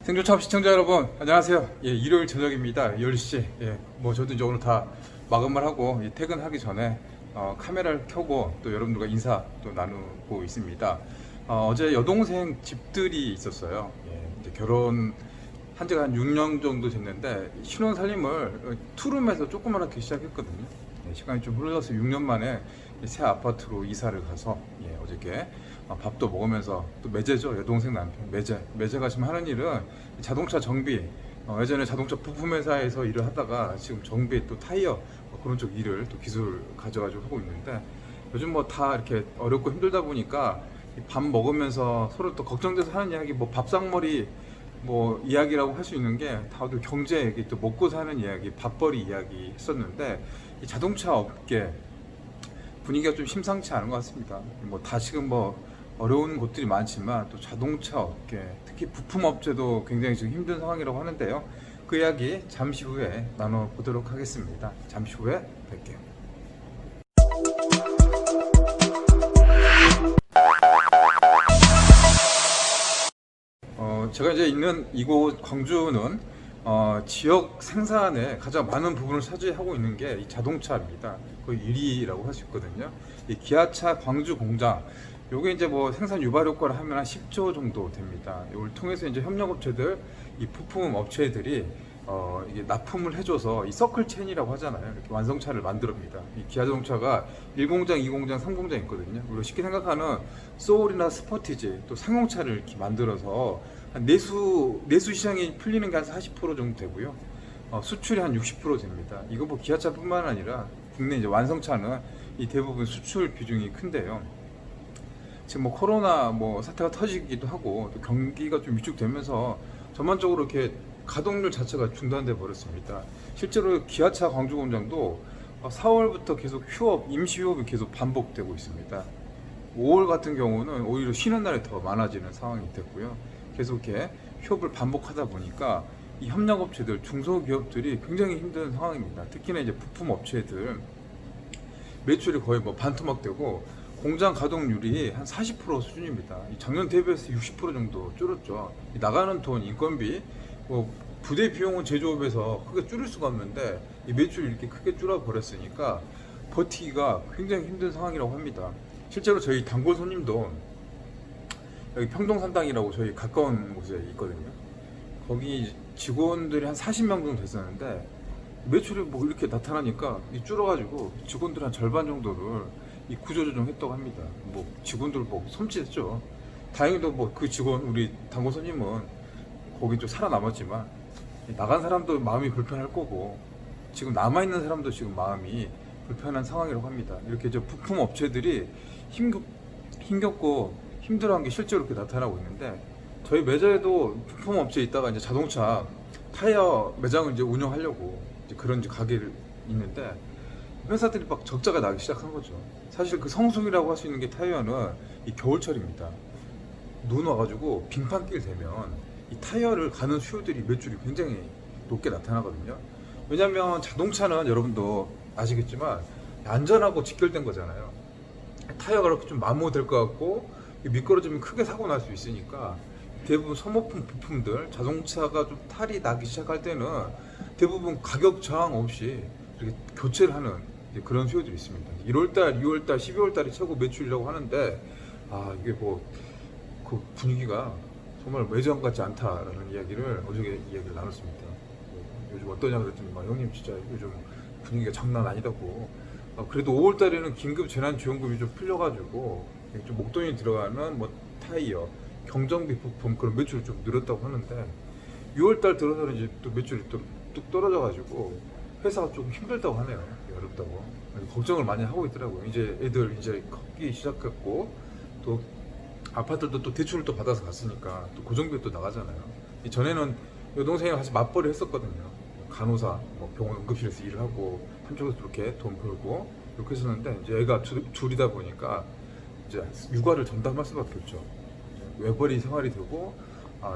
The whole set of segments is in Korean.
생존참 시청자 여러분 안녕하세요. 일요일 저녁입니다. 10시. 저도 이제 오늘 다 마감을 하고 퇴근하기 전에 카메라를 켜고 또 여러분들과 인사 또 나누고 있습니다. 어제 여동생 집들이 있었어요. 이제 결혼 한 지가 한 6년 정도 됐는데 신혼 살림을 투룸에서 조그맣게 시작했거든요. 시간이 좀 흘러서 6년 만에 새 아파트로 이사를 가서 어저께 밥도 먹으면서 또 매제죠. 여동생 남편 매제가 지금 하는 일은 자동차 정비, 예전에 자동차 부품 회사에서 일을 하다가 지금 정비 또 타이어 그런 쪽 일을 또 기술 가져가지고 하고 있는데, 요즘 뭐 다 이렇게 어렵고 힘들다 보니까 밥 먹으면서 서로 또 걱정돼서 하는 이야기, 뭐 밥상머리 뭐 이야기라고 할 수 있는 게 다들 경제 얘기, 또 먹고 사는 이야기, 밥벌이 이야기 했었는데, 이 자동차 업계 분위기가 좀 심상치 않은 것 같습니다. 뭐 다시금 어려운 곳들이 많지만 또 자동차 업계, 특히 부품 업체도 굉장히 지금 힘든 상황이라고 하는데요. 그 이야기 잠시 후에 나눠보도록 하겠습니다. 잠시 후에 뵐게요. 제가 이제 있는 이곳 광주는 지역 생산에 가장 많은 부분을 차지하고 있는 게 이 자동차입니다. 거의 1위라고 할 수 있거든요. 이 기아차 광주 공장, 요게 이제 뭐 생산 유발 효과를 하면 한 10조 정도 됩니다. 이걸 통해서 이제 협력업체들, 이 부품 업체들이 이게 납품을 해줘서 이 서클체인이라고 하잖아요. 이렇게 완성차를 만들어냅니다. 이 기아자동차가 1공장, 2공장, 3공장 있거든요. 우리가 쉽게 생각하는 소울이나 스포티지, 또 상용차를 이렇게 만들어서 한 내수 시장이 풀리는 게 한 40% 정도 되고요. 수출이 한 60% 됩니다. 이거 뭐 기아차뿐만 아니라 국내 이제 완성차는 이 대부분 수출 비중이 큰데요. 지금 뭐 코로나 사태가 터지기도 하고 또 경기가 좀 위축되면서 전반적으로 이렇게 가동률 자체가 중단돼 버렸습니다. 실제로 기아차 광주 공장도 4월부터 계속 임시 휴업이 계속 반복되고 있습니다. 5월 같은 경우는 오히려 쉬는 날이 더 많아지는 상황이 됐고요. 계속 이렇게 휴업을 반복하다 보니까 이 협력업체들, 중소기업들이 굉장히 힘든 상황입니다. 특히나 이제 부품 업체들 매출이 거의 반토막되고 공장 가동률이 한 40% 수준입니다. 작년 대비해서 60% 정도 줄었죠. 나가는 돈, 인건비, 부대 비용은 제조업에서 크게 줄일 수가 없는데 이 매출이 이렇게 크게 줄어버렸으니까 버티기가 굉장히 힘든 상황이라고 합니다. 실제로 저희 단골 손님도 여기 평동산당이라고 저희 가까운 곳에 있거든요. 거기 직원들이 한 40명 정도 됐었는데 매출이 이렇게 나타나니까 줄어가지고 직원들 한 절반 정도를 이 구조조정했다고 합니다. 직원들 섬찟했죠. 다행히도 그 직원, 우리 단골 손님은 거기 좀 살아남았지만 나간 사람도 마음이 불편할 거고 지금 남아있는 사람도 지금 마음이 불편한 상황이라고 합니다. 이렇게 부품 업체들이 힘겹고 힘들어한 게 실제로 이렇게 나타나고 있는데, 저희 매장에도 부품 업체에 있다가 이제 자동차 타이어 매장을 이제 운영하려고 이제 그런 가게를 있는데 회사들이 적자가 나기 시작한 거죠. 사실 그 성수기라고 할 수 있는 게 타이어는 이 겨울철입니다. 눈 와가지고 빙판길 되면 이 타이어를 가는 수요들이 매출이 굉장히 높게 나타나거든요. 왜냐면 자동차는 여러분도 아시겠지만 안전하고 직결된 거잖아요. 타이어가 이렇게 좀 마모될 것 같고 미끄러지면 크게 사고 날 수 있으니까 대부분 소모품 부품들, 자동차가 좀 탈이 나기 시작할 때는 대부분 가격 저항 없이 이렇게 교체를 하는 그런 수요들이 있습니다. 1월달, 2월달, 12월달이 최고 매출이라고 하는데 이게 그 분위기가 정말 예전 같지 않다라는 이야기를 어저께 이야기를 나눴습니다. 요즘 어떠냐 그랬더니 형님 진짜 요즘 분위기가 장난 아니다고. 그래도 5월달에는 긴급 재난지원금이 좀 풀려가지고 좀 목돈이 들어가는 타이어, 경정비 부품 그런 매출이 좀 늘었다고 하는데 6월달 들어서는 이제 또 매출이 또 뚝 떨어져가지고 회사가 조금 힘들다고 하네요. 어렵다고 걱정을 많이 하고 있더라고요. 이제 애들 이제 걷기 시작했고 또 아파트도 또 대출을 또 받아서 갔으니까 또 고정비 또 나가잖아요. 전에는 여동생이랑 같이 맞벌이 했었거든요. 간호사, 병원 응급실에서 일을 하고 한쪽에서 이렇게 돈 벌고 이렇게 했었는데 이제 애가 둘이다 보니까 이제 육아를 전담할 수밖에 없죠. 외벌이 생활이 되고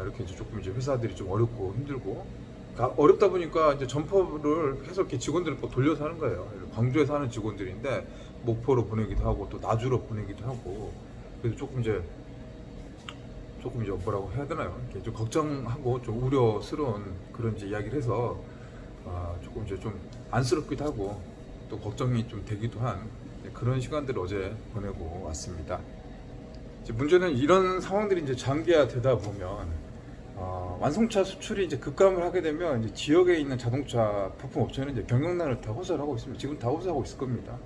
이렇게 이제 조금 이제 회사들이 좀 어렵고 힘들고 어렵다 보니까 이제 점포를 해서 이렇게 직원들을 돌려서 하는 거예요. 광주에서 하는 직원들인데 목포로 보내기도 하고 또 나주로 보내기도 하고, 그래서 조금 이제 조금 이제 뭐라고 해야 되나요? 이렇게 좀 걱정하고 좀 우려스러운 그런 이제 이야기를 해서 조금 이제 좀 안쓰럽기도 하고 또 걱정이 좀 되기도 한 그런 시간들을 어제 보내고 왔습니다. 이제 문제는 이런 상황들이 이제 장기화되다 보면 완성차 수출이 이제 급감을 하게 되면 이제 지역에 있는 자동차 부품 업체는 이제 경영난을 다 호소를 하고 있습니다. 지금 다 호소하고 있을 겁니다.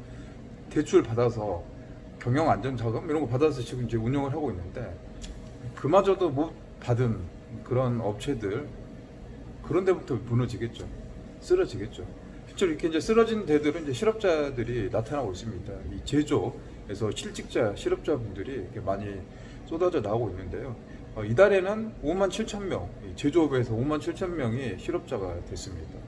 대출 받아서 경영 안전 자금 이런 거 받아서 지금 이제 운영을 하고 있는데 그마저도 못 받은 그런 업체들 그런 데부터 무너지겠죠. 쓰러지겠죠. 실제로 이렇게 이제 쓰러진 데들은 이제 실업자들이 나타나고 있습니다. 이 제조에서 실직자 실업자분들이 이렇게 많이 쏟아져 나오고 있는데요. 이달에는 5만 7천 명, 제조업에서 5만 7천 명이 실업자가 됐습니다.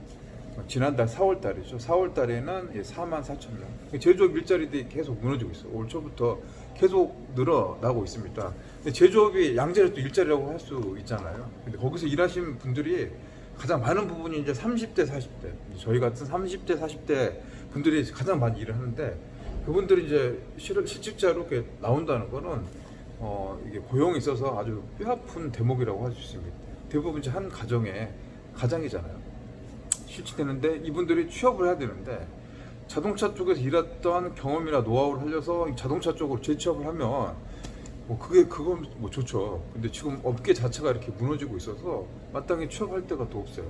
지난달 4월 달이죠. 4월 달에는 4만 4천 명. 제조업 일자리들이 계속 무너지고 있어요. 올 초부터 계속 늘어나고 있습니다. 근데 제조업이 양질의 또 일자리라고 할 수 있잖아요. 근데 거기서 일하신 분들이 가장 많은 부분이 이제 30대, 40대. 저희 같은 30대, 40대 분들이 가장 많이 일을 하는데 그분들이 이제 실직자로 이렇게 나온다는 거는 이게 고용에 있어서 아주 뼈아픈 대목이라고 할 수 있습니다. 대부분 이제 한 가정의 가장이잖아요. 실직되는데 이분들이 취업을 해야 되는데 자동차 쪽에서 일했던 경험이나 노하우를 살려서 자동차 쪽으로 재취업을 하면 그건 뭐 좋죠. 근데 지금 업계 자체가 이렇게 무너지고 있어서 마땅히 취업할 데가 또 없어요.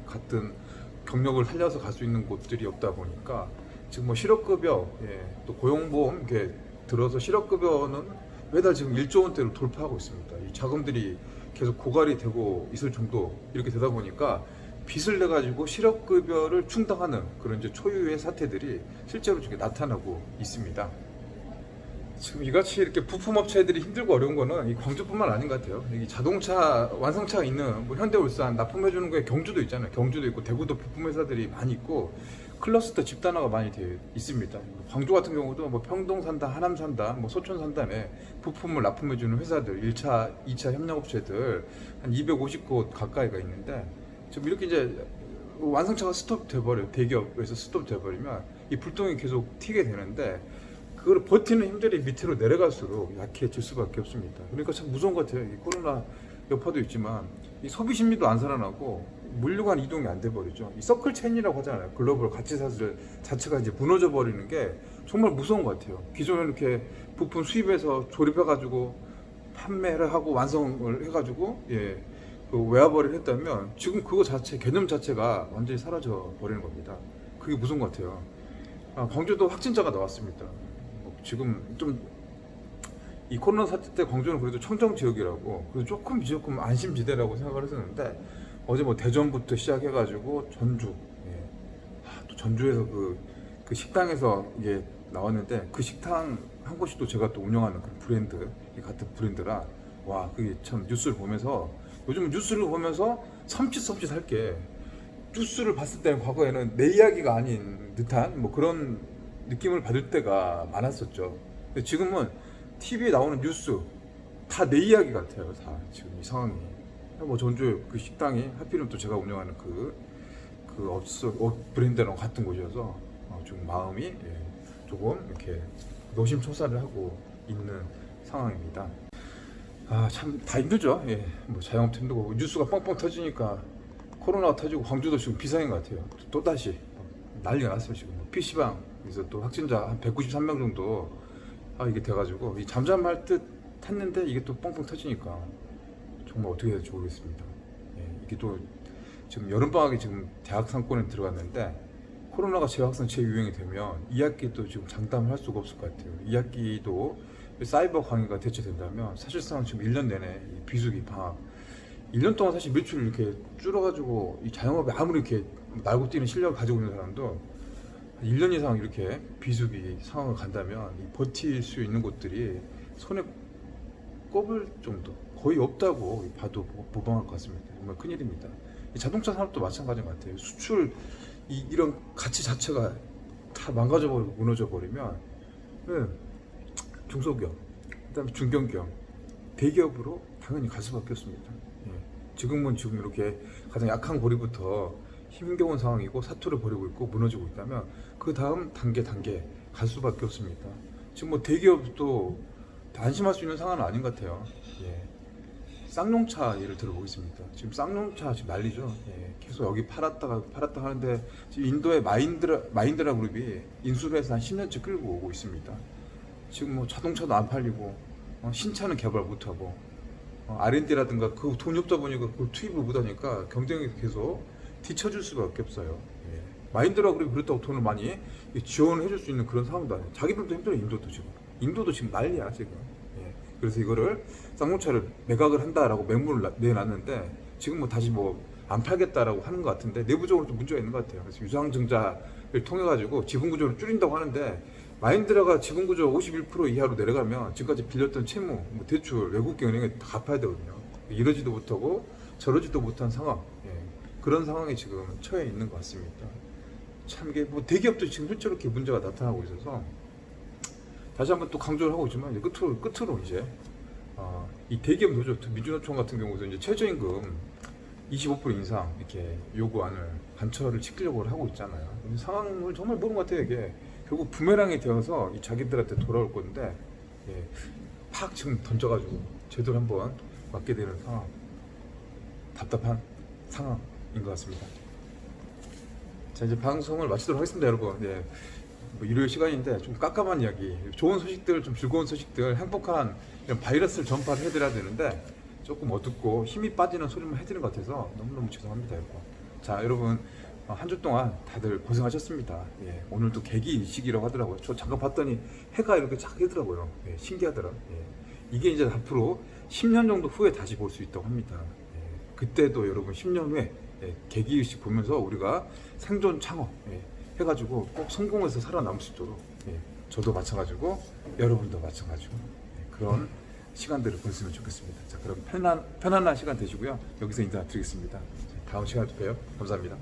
같은 경력을 살려서 갈 수 있는 곳들이 없다 보니까 지금 뭐 실업급여, 또 고용보험 이렇게 들어서 실업급여는 매달 지금 1조 원대로 돌파하고 있습니다. 이 자금들이 계속 고갈이 되고 있을 정도 이렇게 되다 보니까 빚을 내 가지고 실업급여를 충당하는 그런 이제 초유의 사태들이 실제로 지금 나타나고 있습니다. 지금 이같이 이렇게 부품업체들이 힘들고 어려운 거는 이 광주뿐만 아닌 것 같아요. 이 자동차 완성차가 있는 뭐 현대울산 납품해주는 거에 경주도 있잖아요. 경주도 있고 대구도 부품회사들이 많이 있고 클러스터 집단화가 많이 되어 있습니다. 광주 같은 경우도 뭐 평동 산단, 하남 산단, 뭐 소촌 산단에 부품을 납품해주는 회사들 1차, 2차 협력업체들 한 250곳 가까이가 있는데 지금 이렇게 이제 완성차가 스톱 돼버려요. 대기업에서 스톱 돼버리면 이 불똥이 계속 튀게 되는데 그걸 버티는 힘들이 밑으로 내려갈수록 약해질 수밖에 없습니다. 그러니까 참 무서운 것 같아요. 이 코로나 여파도 있지만 이 소비 심리도 안 살아나고 물류 간 이동이 안 돼버리죠. 이 서클 체인이라고 하잖아요. 글로벌 가치사슬 자체가 이제 무너져 버리는 게 정말 무서운 것 같아요. 기존에 이렇게 부품 수입해서 조립해가지고 판매를 하고 완성을 해가지고 그 외화벌이를 했다면 지금 그거 자체 개념 자체가 완전히 사라져 버리는 겁니다. 그게 무서운 것 같아요. 광주도 확진자가 나왔습니다. 지금 좀 이 코로나 사태 때 광주는 그래도 청정 지역이라고 그래도 조금 안심지대라고 생각을 했었는데 어제 뭐 대전부터 시작해가지고 전주, 또 전주에서 그 식당에서 이게 나왔는데 그 식당 한 곳이 또 제가 또 운영하는 그 브랜드, 같은 브랜드라 와 그게 참 뉴스를 보면서 요즘 뉴스를 보면서 섬찟할게 뉴스를 봤을 때는 과거에는 내 이야기가 아닌 듯한 뭐 그런 느낌을 받을 때가 많았었죠. 근데 지금은 TV에 나오는 뉴스 다 내 이야기 같아요. 다 지금 이 상황이. 뭐 전주 그 식당이 하필이면 또 제가 운영하는 그 옷 브랜드랑 같은 곳이어서 좀 마음이 조금 이렇게 노심초사를 하고 있는 상황입니다. 참 다 힘들죠. 뭐 자영업도 힘들고 뉴스가 뻥뻥 터지니까 코로나가 터지고 광주도 지금 비상인 것 같아요. 또 다시 난리가 났어요. 지금 PC방에서 또 확진자 한 193명 정도 이게 돼가지고 잠잠할 듯 했는데 이게 또 뻥뻥 터지니까 정말 어떻게 해야 될지 모르겠습니다. 이게 또 지금 여름방학에 지금 대학 상권에 들어갔는데 코로나가 재확산 재유행이 되면 2학기도 지금 장담을 할 수가 없을 것 같아요. 2학기도 사이버 강의가 대체된다면 사실상 지금 1년 내내 비수기 방학 1년 동안 사실 매출을 이렇게 줄어가지고 이 자영업에 아무리 이렇게 날고 뛰는 실력을 가지고 있는 사람도 1년 이상 이렇게 비수기 상황을 간다면 버틸 수 있는 곳들이 손에 꼽을 정도 거의 없다고 봐도 무방할 것 같습니다. 정말 큰일입니다. 자동차 산업도 마찬가지인 것 같아요. 수출 이런 가치 자체가 다 망가져버리고 무너져버리면 중소기업, 그다음에 중견기업, 대기업으로 당연히 갈 수밖에 없습니다. 지금 이렇게 가장 약한 고리부터 힘겨운 상황이고 사투를 벌이고 있고 무너지고 있다면 그 다음 단계 갈 수밖에 없습니다. 지금 뭐 대기업도 안심할 수 있는 상황은 아닌 것 같아요. 쌍용차 예를 들어보겠습니다. 지금 쌍용차 지금 난리죠. 예, 계속 여기 팔았다가 하는데 지금 인도의 마인드라 그룹이 인수를 해서 한 10년째 끌고 오고 있습니다. 지금 뭐 자동차도 안 팔리고 신차는 개발 못하고 R&D라든가 그 돈이 없다 보니까 그 투입을 못하니까 경쟁이 계속 뒤처질 수밖에 없어요. 예. 마인드라 그룹이 그렇다고 돈을 많이 지원을 해줄 수 있는 그런 상황도 아니에요. 자기들도 힘들어. 인도도 지금 난리야 지금. 예. 그래서 이거를 쌍용차를 매각을 한다라고 매물을 내놨는데 지금 뭐 다시 뭐 안 팔겠다라고 하는 것 같은데 내부적으로 좀 문제가 있는 것 같아요. 그래서 유상증자를 통해 가지고 지분 구조를 줄인다고 하는데 마인드라가 지분 구조 51% 이하로 내려가면 지금까지 빌렸던 채무, 뭐 대출 외국계 은행에 다 갚아야 되거든요. 이러지도 못하고 저러지도 못한 상황, 예. 그런 상황에 지금 처해 있는 것 같습니다. 참 이게 뭐 대기업도 지금 실제로 이렇게 문제가 나타나고 있어서 다시 한번 또 강조를 하고 있지만 이제 끝으로 이제 이 대기업 노조 민주노총 같은 경우도 이제 최저임금 25% 인상 이렇게 요구안을 관철을 시키려고 하고 있잖아요. 근데 상황을 정말 모르는 것 같아요. 이게 결국 부메랑이 되어서 이 자기들한테 돌아올 건데 예, 팍 지금 던져가지고 제대로 한번 맞게 되는 상황, 답답한 상황인 것 같습니다. 자, 이제 방송을 마치도록 하겠습니다, 여러분. 예, 뭐 일요일 시간인데 좀 깜깜한 이야기, 좋은 소식들, 좀 즐거운 소식들, 행복한 이런 바이러스를 전파를 해드려야 되는데 조금 어둡고 힘이 빠지는 소리만 해드리는 것 같아서 너무너무 죄송합니다, 여러분. 자, 여러분 한 주 동안 다들 고생하셨습니다. 예, 오늘도 개기일식이라고 하더라고요. 저 잠깐 봤더니 해가 이렇게 쫙 뜨더라고요. 예, 신기하더라. 예, 이게 이제 앞으로 10년 정도 후에 다시 볼 수 있다고 합니다. 예, 그때도 여러분 10년 후에 개기일식 보면서 우리가 생존 창업 해가지고 꼭 성공해서 살아남을 수 있도록 저도 마찬가지고 여러분도 마찬가지고 그런 시간들을 보냈으면 좋겠습니다. 자, 그럼 편안한 시간 되시고요. 여기서 인사드리겠습니다. 다음 시간에 또 봬요. 감사합니다.